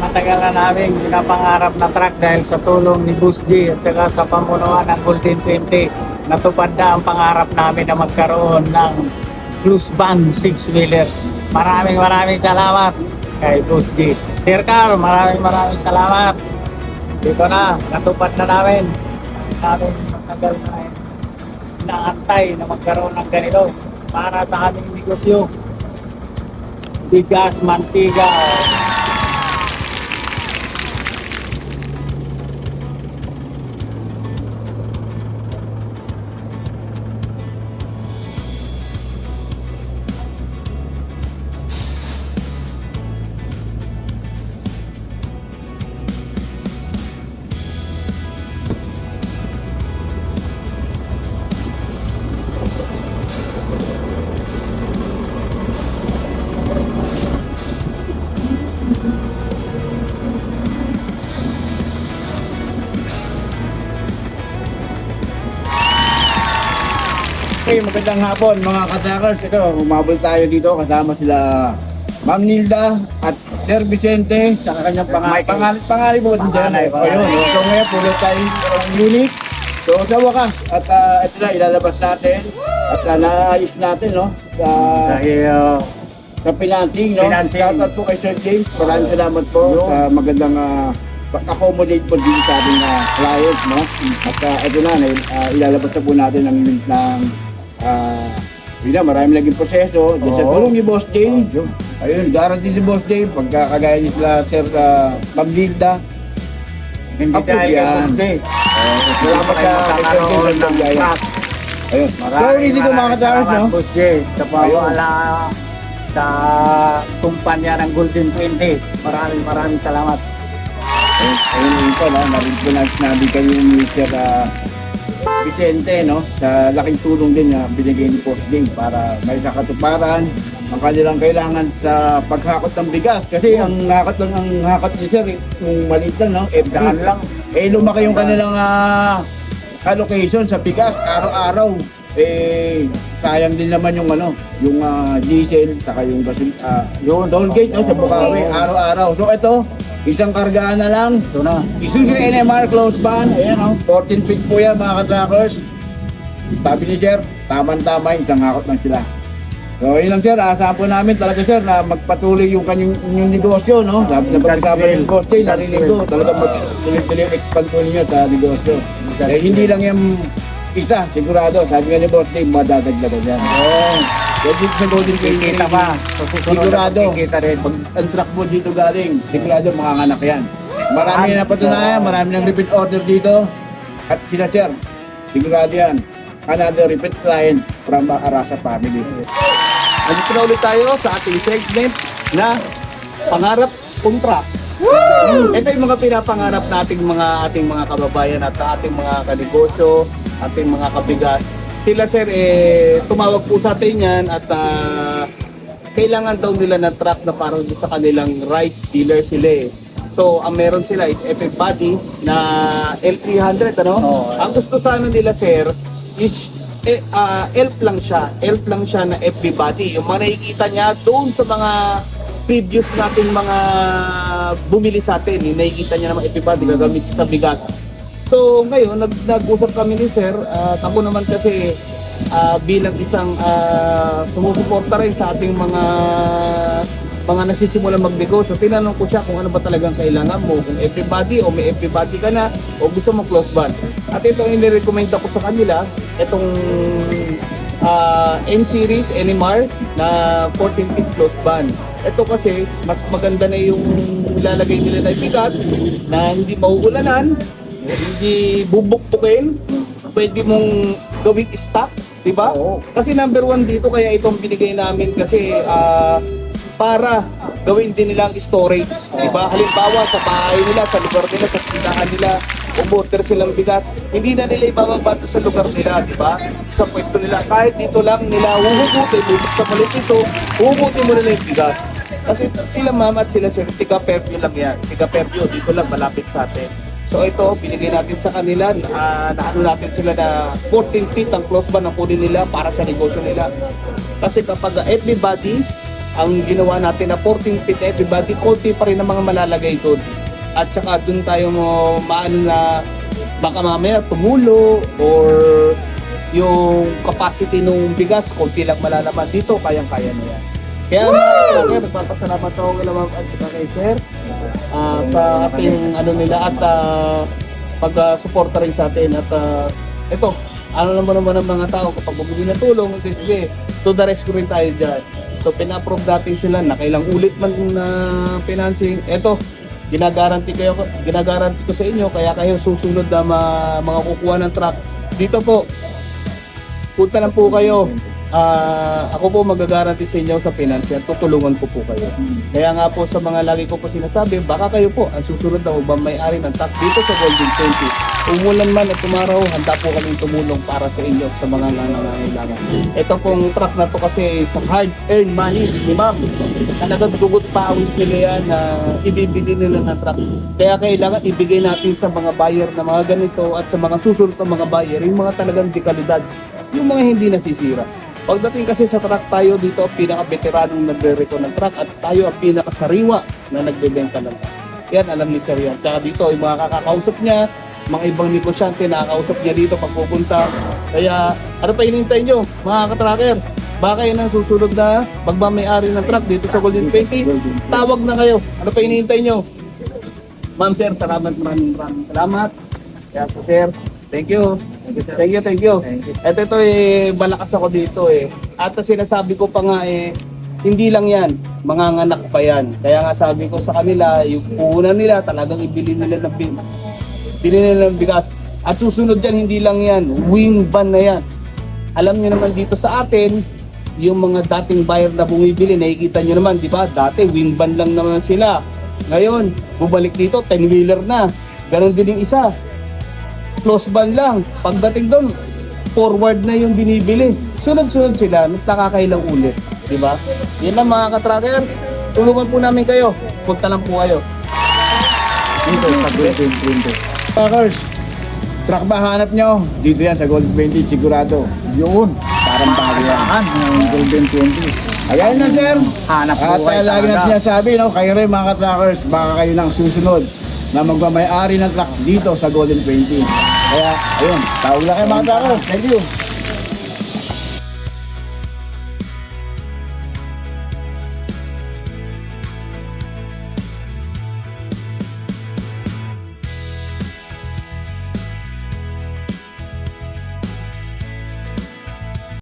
matagal na namin pinapangarap na truck dahil sa tulong ni Boss G at saka sa pamunuan ng Golden 20. Natupad na ang pangarap namin na magkaroon ng cruise van 6-wheeler. Maraming salamat kay Boss G. Sir Carl, maraming salamat. Dito na, natupad na namin. Namin matagal na inaantay na magkaroon ng ganito para sa aming negosyo. Bigas, mantiga. Okay, magandang hapon mga katakers. Ito, umabol tayo dito kasama sila Ma'am Nilda at Sir Vicente sa kanyang pangalan po si Sir. Ayun, so ngayon puro tayo ng unit. So sa wakas, at ito na ilalabas natin at naayos natin, no? Sa financing, no? Shoutout po kay Sir James. Maraming salamat po sa magandang accommodate po dito sa ating client, no? At ito na, ilalabas na po natin ang unit ng yun na, marami laging proseso. Sa tulong ni Boss J, ayun, guarantee ni Boss J, pagkakagaya niya sila Sir Ma'am Nilda, Hindi dahil kay Boss J. salamat sa magkakaroon ng truck. ayun. So, hindi ko mga katakers, no? Boss J, sa pawala sa kumpanya ng Golden 20. Maraming salamat. Ayun po, narinig ko na sinabi kayo ni Sir Vicente, no? Sa laking tulong din na binigay ni Boss J para may sakatuparan ang kanilang kailangan sa paghakot ng bigas. Kasi ang hakot ni Sir, yung maliit lang, no? Daan lang. Lumaki yung kanilang allocation sa bigas araw-araw. Sayang din naman yung yung diesel, saka yung yung toll gate, no, sa Bukawi, araw-araw. So ito, isang kargaan na lang. Ito na. Isuzu NMR close van, ayan, 14 feet po yan mga katrackers. Sabi ni Sir, tama-tama, isang hakot lang sila. So yun lang Sir, asahan po namin talaga Sir na magpatuloy yung kanyang negosyo, no? Sabi na pagkasama ng Boss J, narinig ko, talagang magtuloy-tuloy yung expand po ninyo sa negosyo. Hindi lang yung isa, sigurado, sabi nga ni Boss J, madadagdagan yan. Kaya dito sa Golden Kikita pa. So, susunod sigurado, na kikita rin. pag ang truck mo dito galing, sigurado makanganak yan. Marami na napatunayan, marami ng repeat order dito. At sila Sir, sigurado yan. Another repeat client from Arasa family. Andito na ulit tayo sa ating segment na Pangarap Kontra. Ito yung mga pinapangarap nating ating mga kababayan at ating mga kanegosyo, ating mga kabigat. Sila Sir, tumawag po sa atin yan at kailangan daw nila ng truck na parang sa kanilang rice dealer sila eh. So, ang meron sila is FF Body na L300, ano? Ang gusto sana nila Sir is elf lang siya na FB Body. Yung mga nakikita niya doon sa mga previous nating mga bumili sa atin, yung nakikita niya naman FB Body gagamit sa bigas. So ngayon, nag-usap kami ni Sir at ako naman kasi bilang isang sumusuporta rin sa ating mga nagsisimulang magnegosyo, tinanong ko siya kung ano ba talagang kailangan mo, kung everybody o may everybody ka na o gusto mo close van. At ito ang inirecommend ko sa kanila, itong N-Series NMR na 14 feet close van. Ito kasi mas maganda na yung ilalagay nila na bigas na hindi mauulanan, hindi bubuktukin, pwede mong gawing stock, di ba? Kasi number one dito, kaya itong binigay namin kasi para gawin din nilang storage, di ba? Halimbawa sa bahay nila, sa lugar nila, sa tindahan nila, umorder silang bigas, hindi na nila ibababa sa lugar nila, di ba? Sa pwesto nila, kahit dito lang nila huhugutin, bubuk sa malit ito, huhugutin mo nila yung bigas. Kasi sila ma'am at sila sir, tiga-Fairview lang yan, tiga-Fairview, dito lang malapit sa atin. So ito, binigay natin sa kanila, naano natin sila na 14 feet ang close van ang kunin nila para sa negosyo nila. Kasi kapag everybody, ang ginawa natin na 14 feet heavy body, konti pa rin ang mga malalagay doon. At saka doon tayo mo maano na baka mamaya tumulo or yung capacity ng bigas, konti lang malalaman dito, kayang-kaya na yan. Kaya mga nagpapasalamat ako kay Sir sa ating ano nila at pag-suporta rin sa atin at ito, ano naman ng mga tao kapag bumili ng tulong, sige, to the rescue rin tayo dyan. So pina-approve natin sila na kailang ulit man na financing. Ito, ginagaranti ko sa inyo, kaya kayo susunod na mga kukuha ng truck. Dito po, punta lang po kayo. Ako po magagaranti sa inyo sa financial, tutulungan ko po kayo. Kaya nga po sa mga lagi ko po sinasabi, baka kayo po ang susunod na ubang may-ari ng truck dito sa Golden 20. Umulan man at tumaraw, handa po kaming tumulong para sa inyo sa mga nangangailangan. Ito pong truck na to kasi sa hard-earned money ni ma'am. Talagang dugot pawis nila yan na ibibili nila ng truck. Kaya kailangan ibigay natin sa mga buyer na mga ganito at sa mga susunod na mga buyer, yung mga talagang di kalidad, yung mga hindi nasisira. Pagdating kasi sa truck, tayo dito ang pinaka-veteranong nagre-reco ng truck at tayo ang pinakasariwa na nagbebenta ng truck. Yan, alam ni Sir yan. Tsaka dito, yung mga kakakausap niya, mga ibang negosyante, nakakausap niya dito pag pupunta. Kaya, ano pa hinihintay nyo, mga katracker? Baka yan ang susunod na magmamayari ng truck dito sa Golden 20. Tawag na kayo. Ano pa hinihintay nyo? Ma'am, Sir, maraming salamat. Kaya po, Sir, thank you. Thank you. At ito malakas ako dito At sinasabi ko pa nga hindi lang yan, manganganak pa yan. Kaya nga sabi ko sa kanila, yung puhunan nila talagang ibili nila ng bigas. At susunod dyan, hindi lang yan, wing van na yan. Alam niyo naman dito sa atin, yung mga dating buyer na bumibili, nakikita niyo naman, di ba? Dati wing van lang naman sila. Ngayon, bumalik dito, 10-wheeler na. Ganon din yung isa. Close van lang. Pagdating doon, forward na yung binibili. Sunod-sunod sila, nakakailang ulit. Diba? Yan lang mga katracker. Tulungan po namin kayo. Punta lang po kayo. Dito sa Golden 20. Truckers, truck ba hanap nyo? Dito yan sa Golden 20, sigurado. Yun. Parang bago yan. Saan? Ang Golden 20. Ayan na, sir. Hanap po At kayo lagi na talaga. sinasabi, no, kayo rin mga ka-truckers, baka kayo nang susunod na magmamayari ng truck dito sa Golden 20. Kaya, ayun, tawag lang kayo mga ka-truckers. Thank you.